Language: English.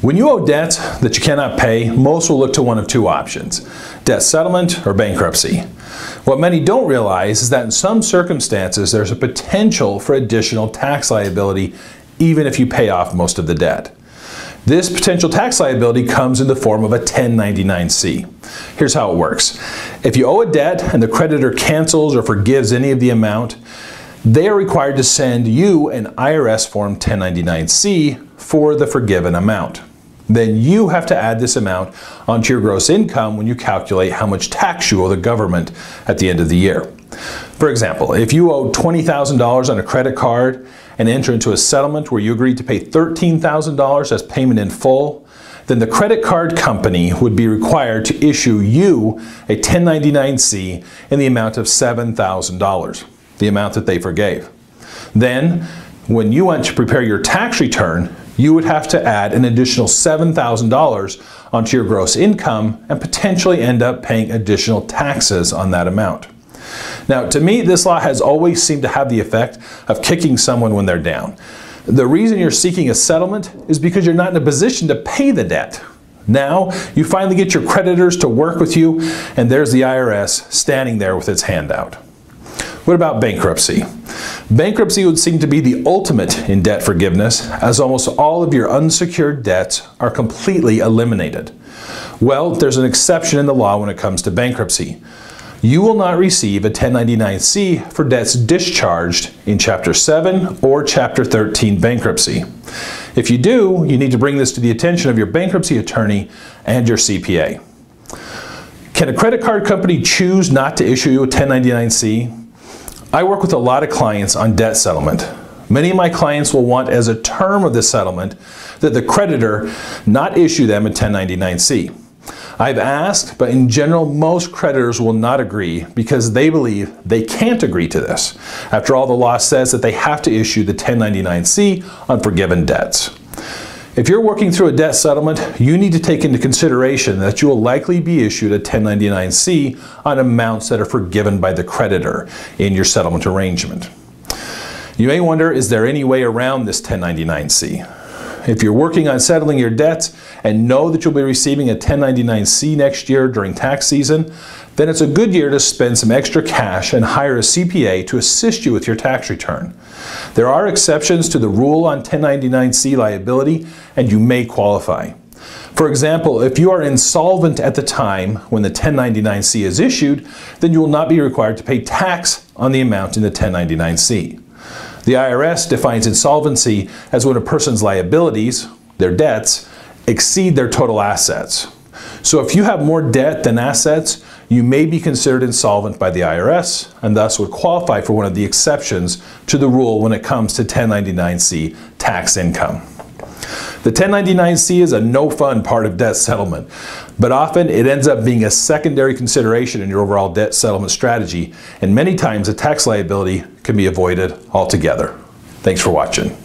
When you owe debt that you cannot pay, most will look to one of two options: debt settlement or bankruptcy. What many don't realize is that in some circumstances there's a potential for additional tax liability even if you pay off most of the debt. This potential tax liability comes in the form of a 1099-C. Here's how it works. If you owe a debt and the creditor cancels or forgives any of the amount, they are required to send you an IRS Form 1099-C for the forgiven amount. Then you have to add this amount onto your gross income when you calculate how much tax you owe the government at the end of the year. For example, if you owe $20,000 on a credit card and enter into a settlement where you agreed to pay $13,000 as payment in full, then the credit card company would be required to issue you a 1099-C in the amount of $7,000, the amount that they forgave. Then, when you went to prepare your tax return, you would have to add an additional $7,000 onto your gross income and potentially end up paying additional taxes on that amount. Now, to me, this law has always seemed to have the effect of kicking someone when they're down. The reason you're seeking a settlement is because you're not in a position to pay the debt. Now, you finally get your creditors to work with you, and there's the IRS standing there with its hand out. What about bankruptcy? Bankruptcy would seem to be the ultimate in debt forgiveness, as almost all of your unsecured debts are completely eliminated. Well, there's an exception in the law when it comes to bankruptcy. You will not receive a 1099-C for debts discharged in Chapter 7 or Chapter 13 bankruptcy. If you do, you need to bring this to the attention of your bankruptcy attorney and your CPA. Can a credit card company choose not to issue you a 1099-C? I work with a lot of clients on debt settlement. Many of my clients will want as a term of the settlement that the creditor not issue them a 1099-C. I've asked, but in general, most creditors will not agree because they believe they can't agree to this. After all, the law says that they have to issue the 1099-C on forgiven debts. If you're working through a debt settlement, you need to take into consideration that you will likely be issued a 1099-C on amounts that are forgiven by the creditor in your settlement arrangement. You may wonder, is there any way around this 1099-C? If you're working on settling your debts and know that you'll be receiving a 1099-C next year during tax season, then it's a good year to spend some extra cash and hire a CPA to assist you with your tax return. There are exceptions to the rule on 1099-C liability, and you may qualify. For example, if you are insolvent at the time when the 1099-C is issued, then you will not be required to pay tax on the amount in the 1099-C. The IRS defines insolvency as when a person's liabilities, their debts, exceed their total assets. So if you have more debt than assets, you may be considered insolvent by the IRS and thus would qualify for one of the exceptions to the rule when it comes to 1099-C tax income. The 1099-C is a no-fun part of debt settlement, but often it ends up being a secondary consideration in your overall debt settlement strategy, and many times a tax liability can be avoided altogether. Thanks for watching.